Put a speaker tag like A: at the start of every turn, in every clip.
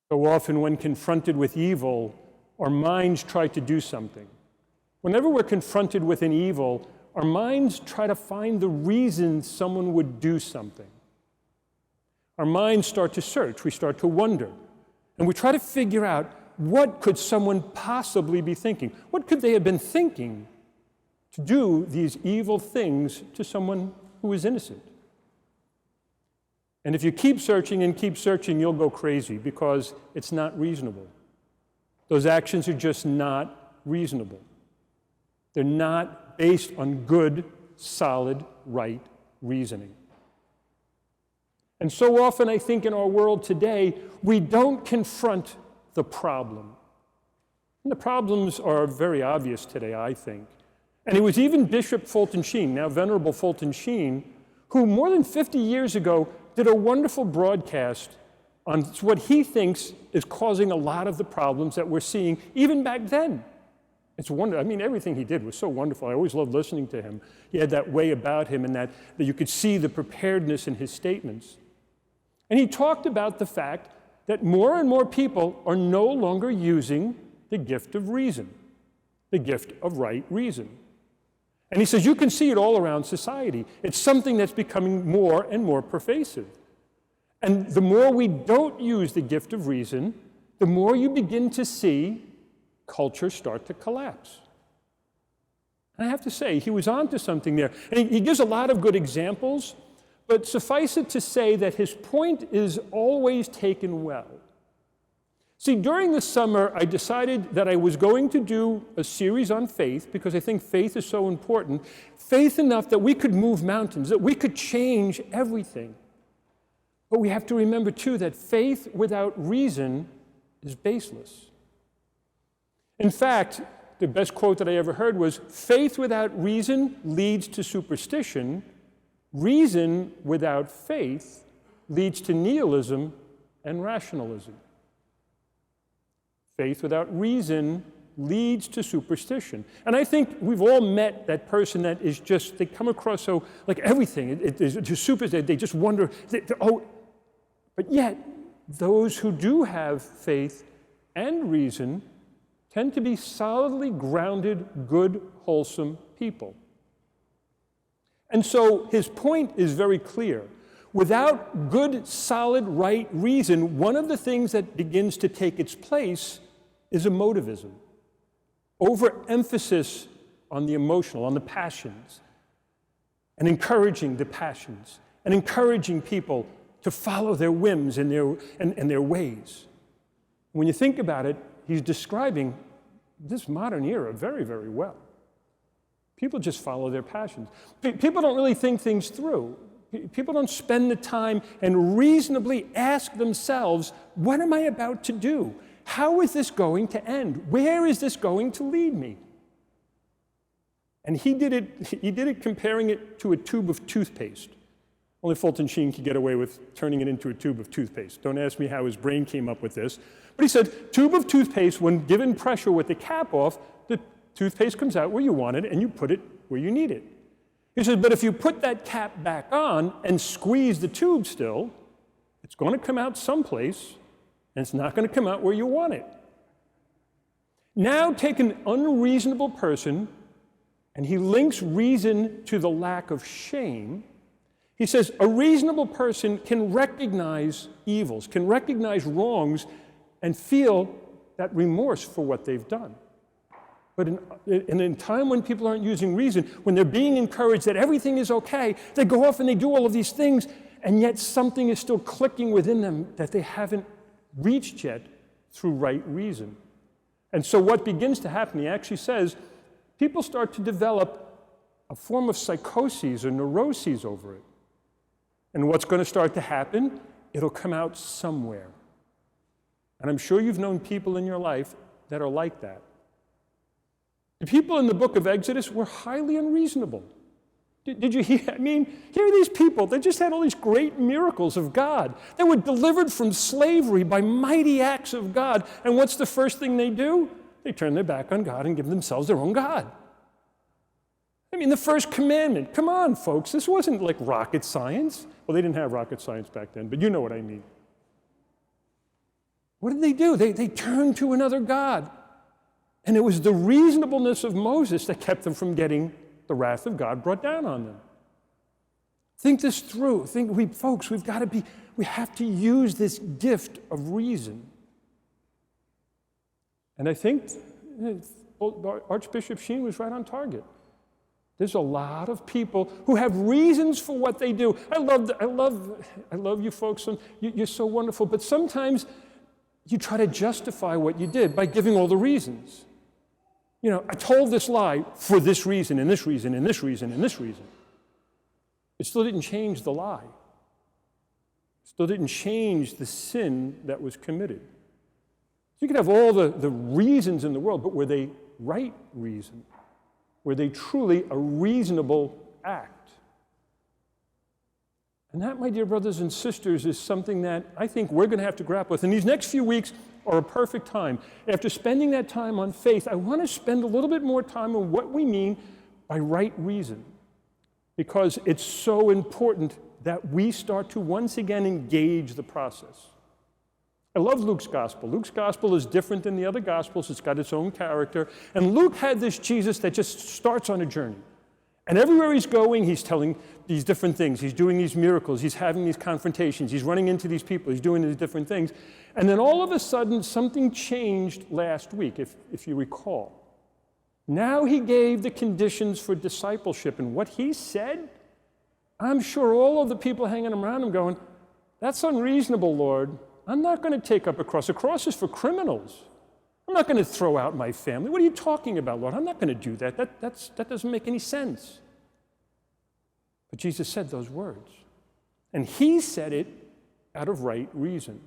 A: So often when confronted with evil, our minds try to do something. Whenever we're confronted with an evil, our minds try to find the reason someone would do something. Our minds start to search, we start to wonder, and we try to figure out what could someone possibly be thinking? What could they have been thinking to do these evil things to someone who is innocent? And if you keep searching and keep searching, you'll go crazy because it's not reasonable. Those actions are just not reasonable. They're not based on good, solid, right reasoning. And so often, I think in our world today, we don't confront the problem. And the problems are very obvious today, I think. And it was even Bishop Fulton Sheen, now Venerable Fulton Sheen, who more than 50 years ago did a wonderful broadcast on what he thinks is causing a lot of the problems that we're seeing even back then. It's wonderful. I mean, everything he did was so wonderful. I always loved listening to him. He had that way about him and that you could see the preparedness in his statements. And he talked about the fact that more and more people are no longer using the gift of reason, the gift of right reason. And he says you can see it all around society. It's something that's becoming more and more pervasive. And the more we don't use the gift of reason, the more you begin to see culture start to collapse. And I have to say, he was onto something there. And he gives a lot of good examples, but suffice it to say that his point is always taken well. See, during the summer, I decided that I was going to do a series on faith because I think faith is so important. Faith enough that we could move mountains, that we could change everything. But we have to remember, too, that faith without reason is baseless. In fact, the best quote that I ever heard was, faith without reason leads to superstition. Reason without faith leads to nihilism and rationalism. Faith without reason leads to superstition. And I think we've all met that person that is just, they come across so, like everything, it's super, they just wonder, but yet, those who do have faith and reason tend to be solidly grounded, good, wholesome people. And so his point is very clear. Without good, solid, right reason, one of the things that begins to take its place is emotivism. Overemphasis on the emotional, on the passions, and encouraging the passions, and encouraging people to follow their whims and their ways. When you think about it, he's describing this modern era very, very well. People just follow their passions. People don't really think things through. People don't spend the time and reasonably ask themselves, what am I about to do? How is this going to end? Where is this going to lead me? And he did it comparing it to a tube of toothpaste. Only Fulton Sheen could get away with turning it into a tube of toothpaste. Don't ask me how his brain came up with this. But he said, tube of toothpaste, when given pressure with the cap off, the toothpaste comes out where you want it, and you put it where you need it. He says, but if you put that cap back on and squeeze the tube still, it's going to come out someplace, and it's not going to come out where you want it. Now take an unreasonable person, and he links reason to the lack of shame. He says a reasonable person can recognize evils, can recognize wrongs, and feel that remorse for what they've done. But in a time when people aren't using reason, when they're being encouraged that everything is okay, they go off and they do all of these things, and yet something is still clicking within them that they haven't reached yet through right reason. And so what begins to happen, he actually says, people start to develop a form of psychoses or neuroses over it. And what's going to start to happen? It'll come out somewhere. And I'm sure you've known people in your life that are like that. The people in the book of Exodus were highly unreasonable. Did you hear? I mean, here are these people that just had all these great miracles of God. They were delivered from slavery by mighty acts of God. And what's the first thing they do? They turn their back on God and give themselves their own God. I mean, the first commandment. Come on, folks. This wasn't like rocket science. Well, they didn't have rocket science back then, but you know what I mean. What did they do? They turned to another God. And it was the reasonableness of Moses that kept them from getting the wrath of God brought down on them. Think this through. Folks, we have to use this gift of reason. And I think Archbishop Sheen was right on target. There's a lot of people who have reasons for what they do. I love you folks. You're so wonderful. But sometimes you try to justify what you did by giving all the reasons. You know, I told this lie for this reason, and this reason, and this reason, and this reason. It still didn't change the lie. It still didn't change the sin that was committed. You could have all the reasons in the world, but were they right reason? Were they truly a reasonable act? And that, my dear brothers and sisters, is something that I think we're going to have to grapple with. And these next few weeks are a perfect time. After spending that time on faith, I want to spend a little bit more time on what we mean by right reason, because it's so important that we start to once again engage the process. I love Luke's gospel. Luke's gospel is different than the other gospels. It's got its own character. And Luke had this Jesus that just starts on a journey. And everywhere he's going, he's telling these different things. He's doing these miracles. He's having these confrontations. He's running into these people. He's doing these different things. And then all of a sudden, something changed last week, if you recall. Now he gave the conditions for discipleship. And what he said, I'm sure all of the people hanging around him going, that's unreasonable, Lord. I'm not going to take up a cross. A cross is for criminals. I'm not going to throw out my family. What are you talking about, Lord? I'm not going to do that. That doesn't make any sense. But Jesus said those words. And he said it out of right reason.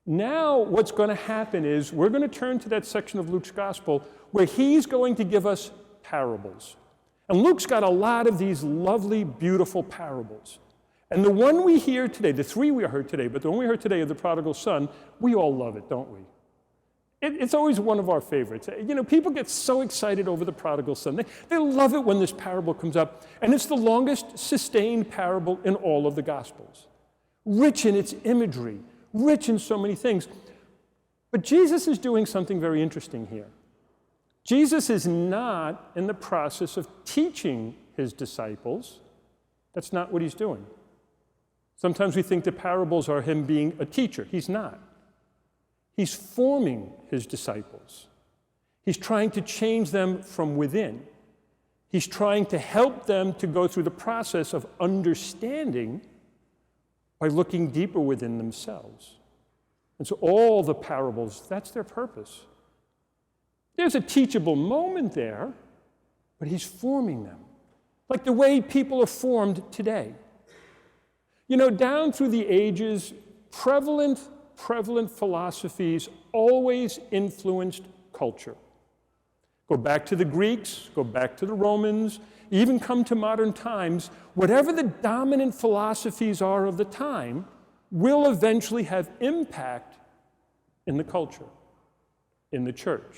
A: Now what's going to happen is we're going to turn to that section of Luke's gospel where he's going to give us parables. And Luke's got a lot of these lovely, beautiful parables. And the one we hear today, the three we heard today, but the one we heard today of the prodigal son, we all love it, don't we? It's always one of our favorites. You know, people get so excited over the prodigal son. They love it when this parable comes up. And it's the longest sustained parable in all of the Gospels. Rich in its imagery, rich in so many things. But Jesus is doing something very interesting here. Jesus is not in the process of teaching his disciples. That's not what he's doing. Sometimes we think the parables are him being a teacher. He's not. He's forming his disciples. He's trying to change them from within. He's trying to help them to go through the process of understanding by looking deeper within themselves. And so all the parables, that's their purpose. There's a teachable moment there, but he's forming them, like the way people are formed today. You know, down through the ages, prevalent philosophies always influenced culture. Go back to the Greeks, go back to the Romans, even come to modern times. Whatever the dominant philosophies are of the time will eventually have impact in the culture, in the church,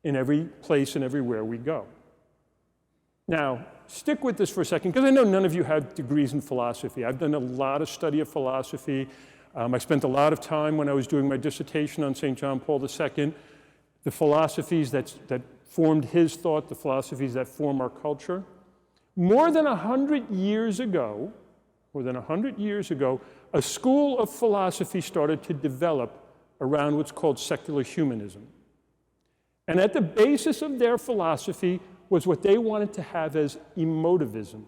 A: in every place and everywhere we go. Now, stick with this for a second, because I know none of you have degrees in philosophy. I've done a lot of study of philosophy. I spent a lot of time when I was doing my dissertation on St. John Paul II, the philosophies that formed his thought, the philosophies that form our culture. More than 100 years ago, a school of philosophy started to develop around what's called secular humanism. And at the basis of their philosophy was what they wanted to have as emotivism,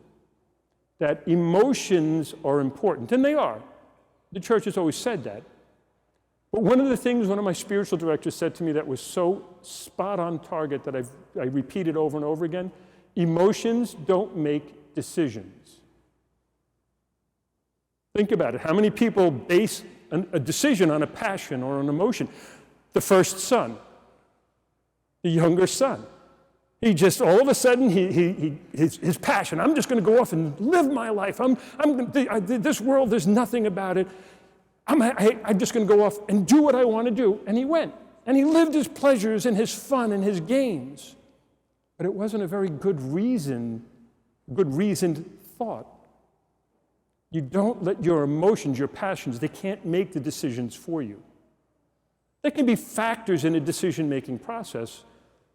A: that emotions are important, and they are. The church has always said that. But one of the things one of my spiritual directors said to me that was so spot on target that I repeated over and over again, emotions don't make decisions. Think about it. How many people base a decision on a passion or an emotion? The first son, the younger son. He just, all of a sudden, his passion, I'm just going to go off and live my life. This world, there's nothing about it. I'm just going to go off and do what I want to do. And he went. And he lived his pleasures and his fun and his games. But it wasn't a very good reasoned thought. You don't let your emotions, your passions, they can't make the decisions for you. They can be factors in a decision-making process,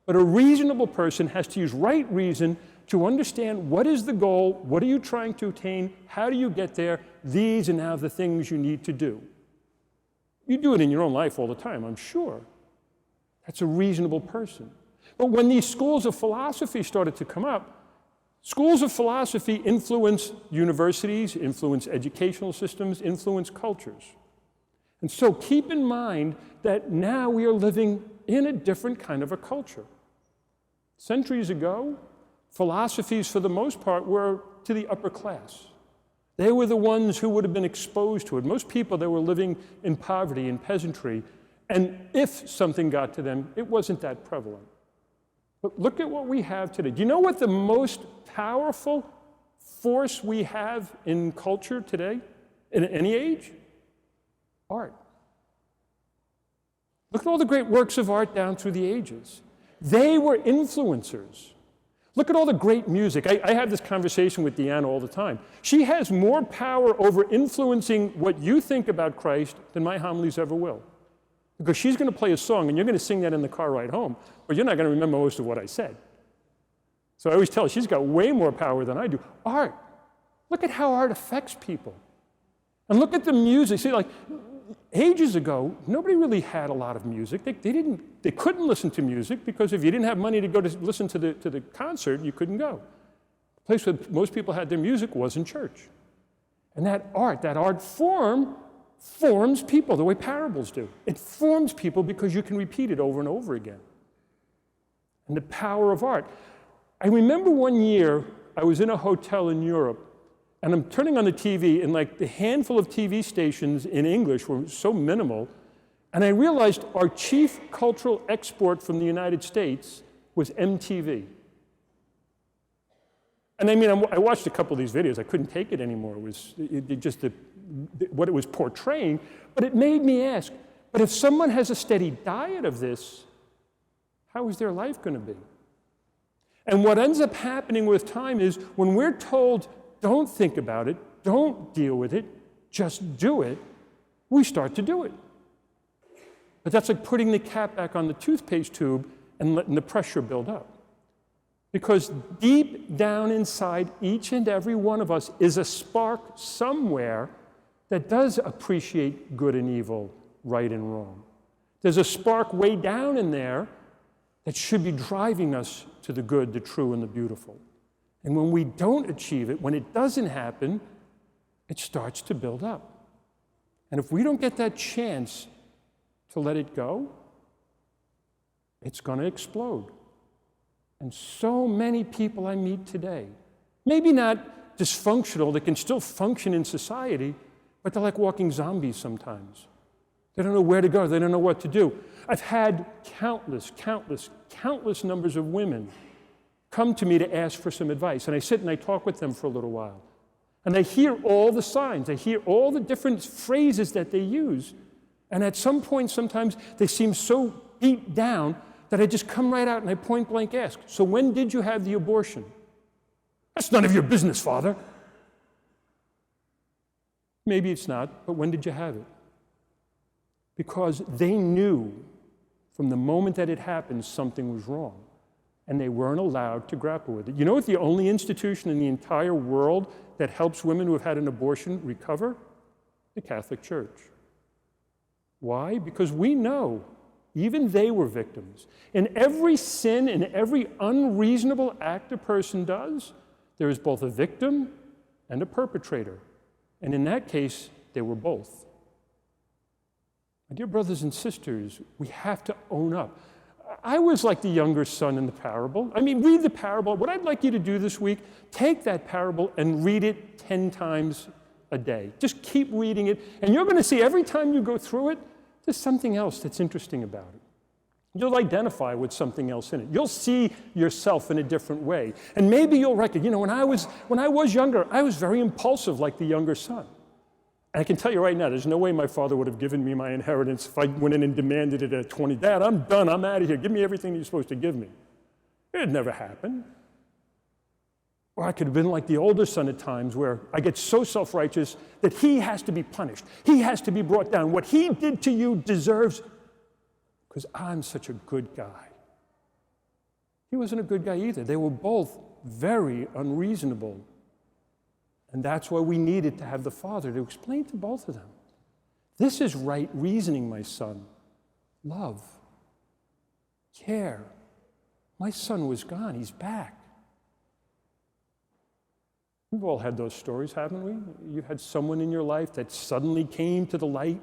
A: but a reasonable person has to use right reason to understand what is the goal, what are you trying to attain, how do you get there, these are now the things you need to do. You do it in your own life all the time, I'm sure. That's a reasonable person. But when these schools of philosophy started to come up, schools of philosophy influence universities, influence educational systems, influence cultures. And so keep in mind that now we are living in a different kind of a culture. Centuries ago, philosophies, for the most part, were to the upper class. They were the ones who would have been exposed to it. Most people that were living in poverty and peasantry, and if something got to them, it wasn't that prevalent. But look at what we have today. Do you know what the most powerful force we have in culture today, in any age? Art. Look at all the great works of art down through the ages. They were influencers. Look at all the great music. I have this conversation with Deanna all the time. She has more power over influencing what you think about Christ than my homilies ever will. Because she's going to play a song, and you're going to sing that in the car ride home, but you're not going to remember most of what I said. So I always tell her, she's got way more power than I do. Art. Look at how art affects people. And look at the music. See, like, ages ago, nobody really had a lot of music. They couldn't listen to music because if you didn't have money to go to listen to the concert, you couldn't go. The place where most people had their music was in church. And that art form forms people the way parables do. It forms people because you can repeat it over and over again. And the power of art. I remember one year I was in a hotel in Europe, and I'm turning on the TV, and like the handful of TV stations in English were so minimal, and I realized our chief cultural export from the United States was MTV. And I mean, I watched a couple of these videos. I couldn't take it anymore. It was just what it was portraying, but it made me ask, but if someone has a steady diet of this, how is their life going to be? And what ends up happening with time is when we're told, don't think about it, don't deal with it, just do it, we start to do it. But that's like putting the cap back on the toothpaste tube and letting the pressure build up. Because deep down inside each and every one of us is a spark somewhere that does appreciate good and evil, right and wrong. There's a spark way down in there that should be driving us to the good, the true, and the beautiful. And when we don't achieve it, when it doesn't happen, it starts to build up. And if we don't get that chance to let it go, it's going to explode. And so many people I meet today, maybe not dysfunctional, they can still function in society, but they're like walking zombies sometimes. They don't know where to go, they don't know what to do. I've had countless numbers of women come to me to ask for some advice, and I sit and I talk with them for a little while. And I hear all the signs, I hear all the different phrases that they use, and at some point sometimes they seem so beat down that I just come right out and I point blank ask, so when did you have the abortion? That's none of your business, Father. Maybe it's not, but when did you have it? Because they knew from the moment that it happened something was wrong, and they weren't allowed to grapple with it. You know what the only institution in the entire world that helps women who have had an abortion recover? The Catholic Church. Why? Because we know even they were victims. In every sin, in every unreasonable act a person does, there is both a victim and a perpetrator. And in that case, they were both. My dear brothers and sisters, we have to own up. I was like the younger son in the parable. I mean, read the parable. What I'd like you to do this week, take that parable and read it 10 times a day. Just keep reading it, and you're going to see every time you go through it, there's something else that's interesting about it. You'll identify with something else in it. You'll see yourself in a different way. And maybe you'll recognize, when I was younger, I was very impulsive like the younger son. And I can tell you right now, there's no way my father would have given me my inheritance if I went in and demanded it at 20. Dad, I'm done, I'm out of here. Give me everything you're supposed to give me. It never happened. Or I could have been like the older son at times where I get so self-righteous that he has to be punished. He has to be brought down. What he did to you deserves because I'm such a good guy. He wasn't a good guy either. They were both very unreasonable. And that's why we needed to have the Father to explain to both of them. This is right reasoning, my son. Love. Care. My son was gone. He's back. We've all had those stories, haven't we? You had someone in your life that suddenly came to the light,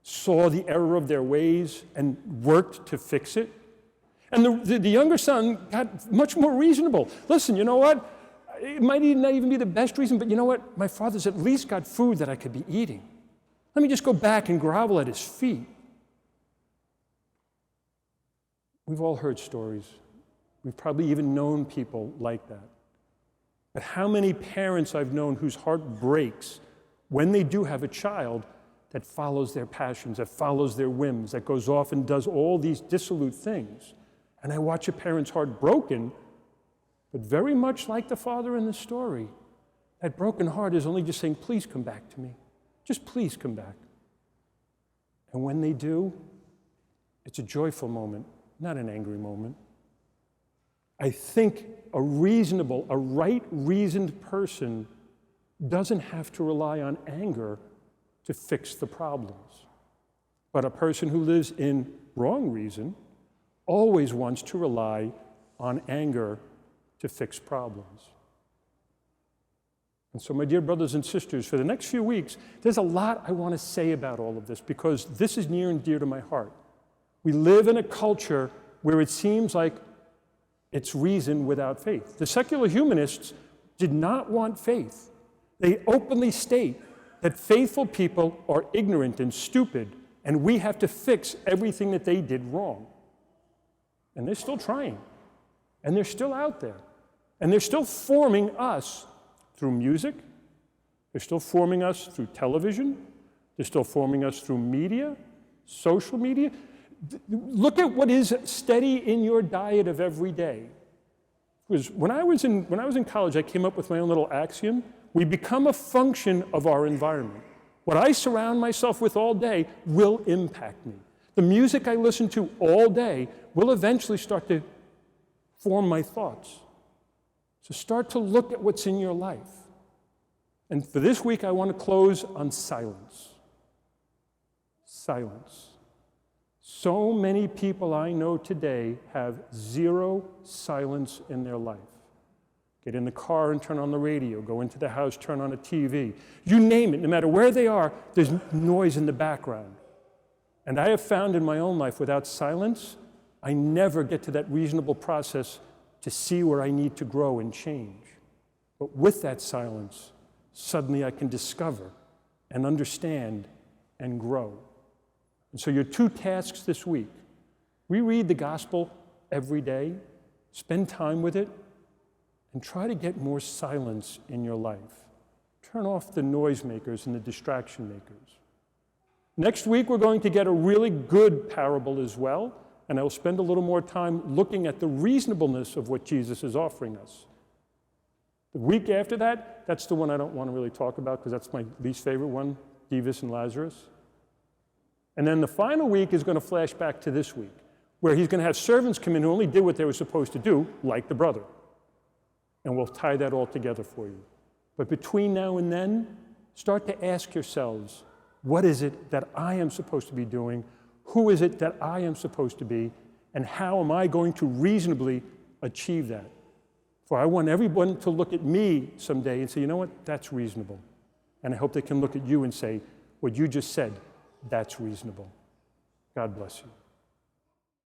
A: saw the error of their ways, and worked to fix it. And the younger son got much more reasonable. Listen, you know what? It might not even be the best reason, but you know what? My father's at least got food that I could be eating. Let me just go back and grovel at his feet. We've all heard stories. We've probably even known people like that. But how many parents I've known whose heart breaks when they do have a child that follows their passions, that follows their whims, that goes off and does all these dissolute things. And I watch a parent's heart broken, but very much like the father in the story, that broken heart is only just saying, please come back to me. Just please come back. And when they do, it's a joyful moment, not an angry moment. I think a right reasoned person doesn't have to rely on anger to fix the problems. But a person who lives in wrong reason always wants to rely on anger to fix problems. And so, my dear brothers and sisters, for the next few weeks, there's a lot I want to say about all of this because this is near and dear to my heart. We live in a culture where it seems like it's reason without faith. The secular humanists did not want faith. They openly state that faithful people are ignorant and stupid, and we have to fix everything that they did wrong. And they're still trying, and they're still out there, and they're still forming us through music, they're still forming us through television, they're still forming us through media, social media. Look at what is steady in your diet of every day. Because when I was in college, I came up with my own little axiom. We become a function of our environment. What I surround myself with all day will impact me. The music I listen to all day will eventually start to form my thoughts. So start to look at what's in your life. And for this week, I want to close on silence. Silence. So many people I know today have zero silence in their life. Get in the car and turn on the radio, go into the house, turn on a TV. You name it, no matter where they are, there's noise in the background. And I have found in my own life, without silence, I never get to that reasonable process to see where I need to grow and change. But with that silence, suddenly I can discover and understand and grow. And so your two tasks this week, reread the gospel every day, spend time with it, and try to get more silence in your life. Turn off the noisemakers and the distraction makers. Next week, we're going to get a really good parable as well, and I'll spend a little more time looking at the reasonableness of what Jesus is offering us. The week after that, that's the one I don't want to really talk about because that's my least favorite one, Dives and Lazarus. And then the final week is going to flash back to this week, where he's going to have servants come in who only did what they were supposed to do, like the brother. And we'll tie that all together for you. But between now and then, start to ask yourselves, what is it that I am supposed to be doing? Who is it that I am supposed to be? And how am I going to reasonably achieve that? For I want everyone to look at me someday and say, you know what, that's reasonable. And I hope they can look at you and say, what you just said, that's reasonable. God bless you.